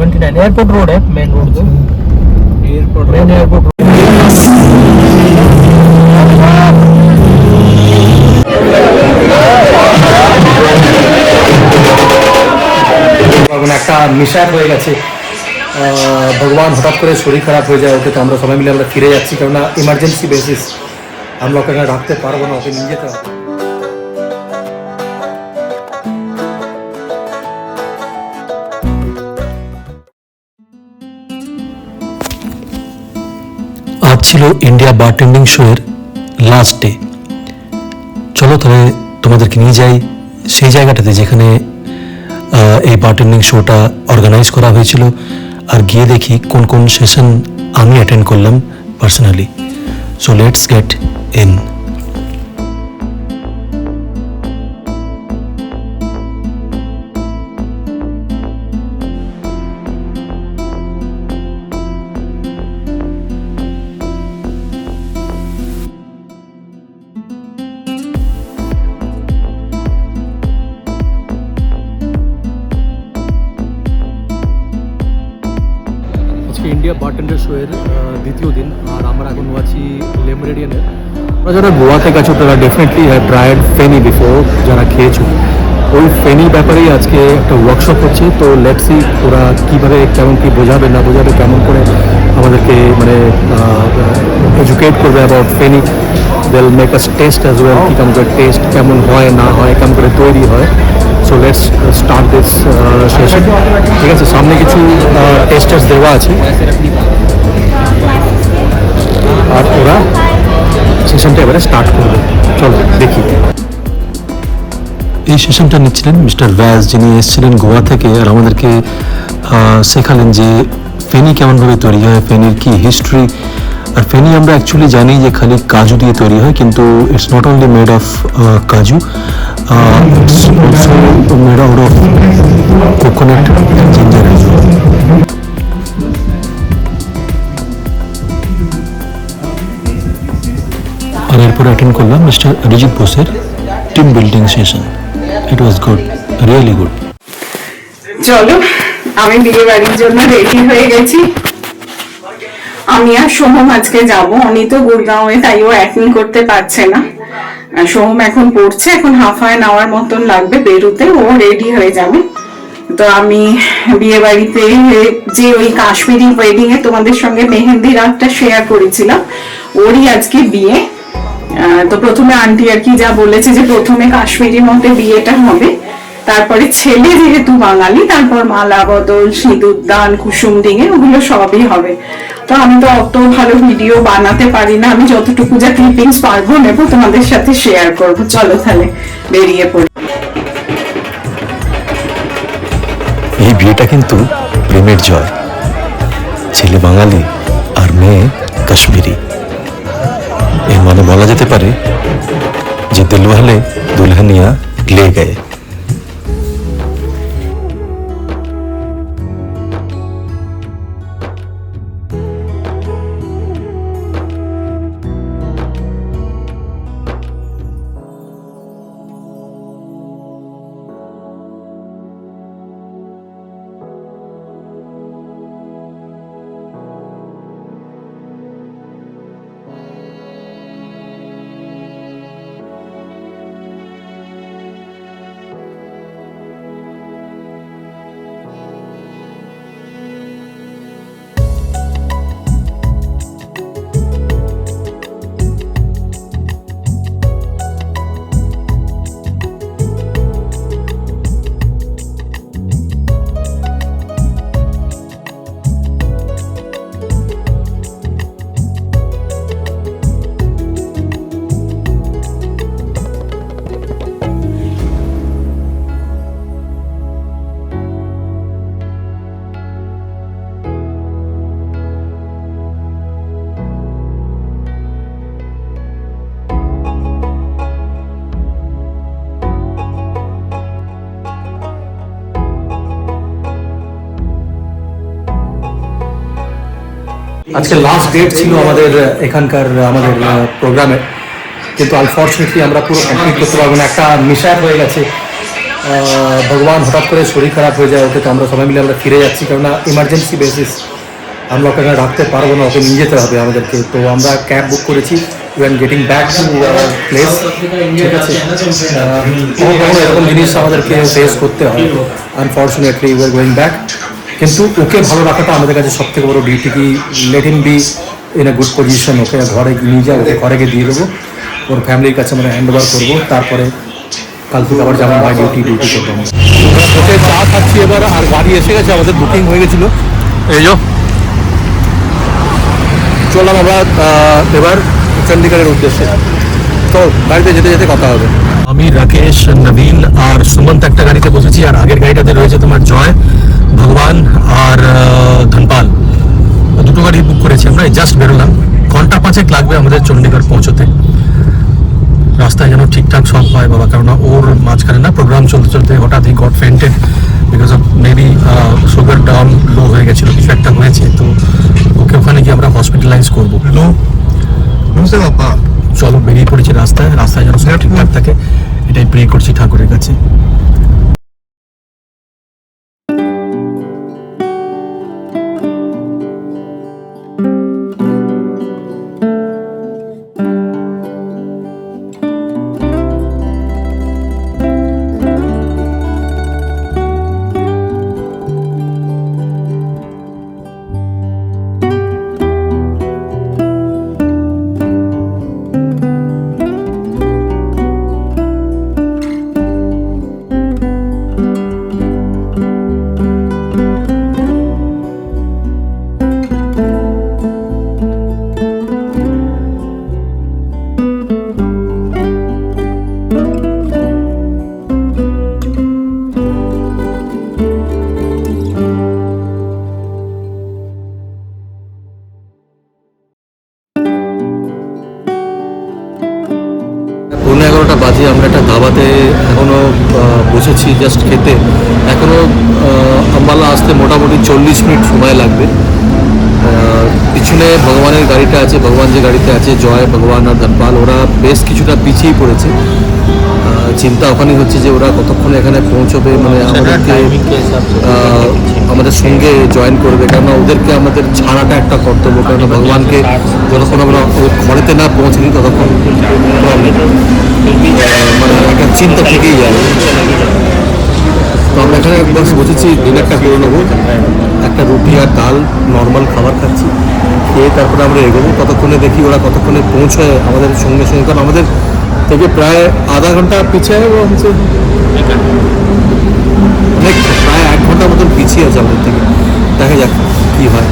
79 airport road है, main road तो airport main airport একটা মিশাপ হয়ে গেছে। ভগবান হঠাৎ করে শরীর খারাপ হয়ে যায় ওকে, তো আমরা সবাই মিলে আমরা ফিরে যাচ্ছি, কেননা ইমার্জেন্সি বেসিস আমরা ওকে রাখতে পারবো না, ওকে নিয়ে যেতে হবে। আজ ছিল ইন্ডিয়া বারটেন্ডিং শো এর লাস্ট ডে। চলো তাহলে তোমাদেরকে নিয়ে যাই সেই জায়গাটাতে যেখানে এই বারটেন্ডিং শোটা অর্গানাইজ করা হয়েছিল, আর গিয়ে দেখি কোন কোন সেশন আমি অ্যাটেন্ড করলাম personally. So let's get in. India bartender show এর দ্বিতীয় দিন, আর আমরা এখন আছি লে মেরিডিয়ানে। তোমরা যারা গোয়াতে গেছো তারা ডেফিনেটলি ট্রাইড ফেনি বিফোর, যারা খেয়েছো ওই ফেনির ব্যাপারেই আজকে একটা ওয়ার্কশপ হচ্ছে। তো লেটস সি ওরা কীভাবে কেমন কী বোঝাবে না বোঝাবে, কেমন করে আমাদেরকে মানে এডুকেট করবে about feni. They'll make us taste as well, কী কেমন করে টেস্ট কেমন হয় না হয়, কেমন করে তৈরি হয়। So let's start this session. ঠিক আছে, সামনে কিছু টেস্টার্স দেওয়া আছে আর ওরা সেশনটা এবারে স্টার্ট করবে। চলো দেখি। এই সেশনটা নিচ্ছিলেন মিস্টার ব্যাস, যিনি এসেছিলেন গোয়া থেকে, আর আমাদেরকে শেখালেন যে ফেনি কেমনভাবে তৈরি হয়, ফেনির কি হিস্ট্রি। আর ফেনি আমরা অ্যাকচুয়ালি জানি যে খালি কাজু দিয়ে তৈরি হয়, কিন্তু it's not only made of কাজু, it's also made out of coconut and ginger as well. আর এরপর অ্যাটেন্ড করলাম মিস্টার অরিজিৎ বোসের team building session. It was good, really good. চলো, আমি বিয়ে বাড়ির জন্য রেডি হয়ে গেছি। আমি আর সোহম আজকে যাব, উনি তো গুরগাঁওয়ে, তাই ও অ্যাটেন্ড করতে পারছে না। সোহম এখন পড়ছে, এখন হাফ অ্যান আওয়ার মতন লাগবে বেরোতে, ও রেডি হয়ে যাবে। তো আমি বিয়ে বাড়িতে যে ওই কাশ্মীরি ওয়েডিং এ তোমাদের সঙ্গে মেহেন্দি রাতটা শেয়ার করেছিলাম, ওরই আজকে বিয়ে। তো প্রথমে আন্টি আর কি যা বলেছে যে প্রথমে কাশ্মীরি মতে বিয়েটা হবে, তারপরে ছেলে যেহেতু বাঙালি, তারপর মালা বদল, সিঁদুর দান, কুসুম ডিঙে, ওগুলো সবই হবে। তো আমি তো অত ভালো ভিডিও বানাতে পারি না, আমি যতটুকু যা ক্লিপিংস পারবো নেবো, তোমাদের সাথে শেয়ার করবো। চলো তাহলে বেরিয়ে পড়ি। এই বিয়েটা কিন্তু প্রেমের জয়, ছেলে বাঙালি আর মেয়ে কাশ্মীরি। এর মানে বলা যেতে পারে যে দিলওয়ালে দুলহানিয়া লে গয়ে। আজকে লাস্ট ডেট ছিল আমাদের এখানকার আমাদের প্রোগ্রামে, কিন্তু আনফর্চুনেটলি আমরা পুরো কমপ্লিট করতে পারবো না, একটা মিসঅ্যাপ হয়ে গেছে। ভগবান হঠাৎ করে শরীর খারাপ হয়ে যায় ওকে, তো আমরা সবাই মিলে আমরা ফিরে যাচ্ছি, কেননা ইমার্জেন্সি বেসিস আমরা ওকে রাখতে পারবো না, ওকে নিয়ে যেতে হবে আমাদেরকে। তো আমরা ক্যাব বুক করেছি, we are getting back to place. ঠিক আছে, কখনো কখনো এরকম জিনিস আমাদেরকে ফেস করতে হয়, unfortunately we are going back. কিন্তু ওকে ভালো রাখাটা আমাদের কাছে সব থেকে বড় ডিউটি, কি let him be in a good position. ওকে ঘরে নিয়ে যাও, ওকে ঘরে গিয়ে দিয়ে দেবো, ওর ফ্যামিলির কাছে আমরা হ্যান্ড ওভার করবো, তারপরে কাল থেকে আবার যাবো মাই ডিউটি করবো। ওকে চা খাচ্ছি এবার, আর গাড়ি এসে গেছে, আমাদের বুকিং হয়ে গেছিলো। এই যো চললাম আমরা এবার চণ্ডীগড়ের উদ্দেশ্যে। তো গাড়িতে যেতে যেতে কথা হবে। আমি রাকেশ, নবীন আর সুমন্ত একটা গাড়িতে বসেছি, আর আগের গাড়িটাতে রয়েছে তোমার জয়, ভগবান আর ধনপাল। দুটো গাড়ি বুক করেছি আমরা, জাস্ট বেরোলাম। ঘন্টা 5 লাগবে আমাদের চণ্ডীগড় পৌঁছতে। রাস্তায় যেন ঠিকঠাক সব হয় বাবা, কেননা ওর মাঝখানে না প্রোগ্রাম চলতে চলতে হঠাৎ he got fainted because of maybe sugar down low হয়ে গেছিলো, কিছু একটা হয়েছে। তো ওকে ওখানে গিয়ে আমরা হসপিটালাইজ করবো। চলো বেরিয়ে পড়েছি রাস্তায়, রাস্তায় যেন সব ঠিকঠাক থাকে এটাই প্রে করছি ঠাকুরের কাছে। পৌনে 11টা বাজে, আমরা একটা ধাবাতে এখনও বসেছি জাস্ট খেতে। এখনও আম্বালা আসতে মোটামুটি 40 মিনিট সময় লাগবে। পিছনে ভগবানের গাড়িটা আছে, ভগবান যে গাড়িতে আছে, জয়, ভগবান আর ধনপাল, ওরা বেশ কিছুটা পিছিয়ে পড়েছে। চিন্তা ওখানেই হচ্ছে যে ওরা কতক্ষণে এখানে পৌঁছবে, মানে আমাদেরকে আমাদের সঙ্গে জয়েন করবে, কেননা ওদেরকে আমাদের ছাড়াটা একটা কর্তব্য, কেননা ভগবানকে যতক্ষণ আমরা ঘরেতে না পৌঁছে দিই ততক্ষণ মানে একটা চিন্তা থেকেই যাবে। তো আমরা এখানে বাস বসেছি, ডিনারটা করে নেবো, একটা রুটি আর ডাল নর্মাল খাবার খাচ্ছি, খেয়ে তারপরে আমরা এগোবো। ততক্ষণে দেখি ওরা কতক্ষণে পৌঁছায় আমাদের সঙ্গে সঙ্গে, কারণ আমাদের থেকে প্রায় আধা ঘন্টা পিছিয়ে হচ্ছে, অনেক প্রায় 1 ঘন্টার মতন পিছিয়ে আছে আমাদের থেকে। দেখা যাক কী হয়।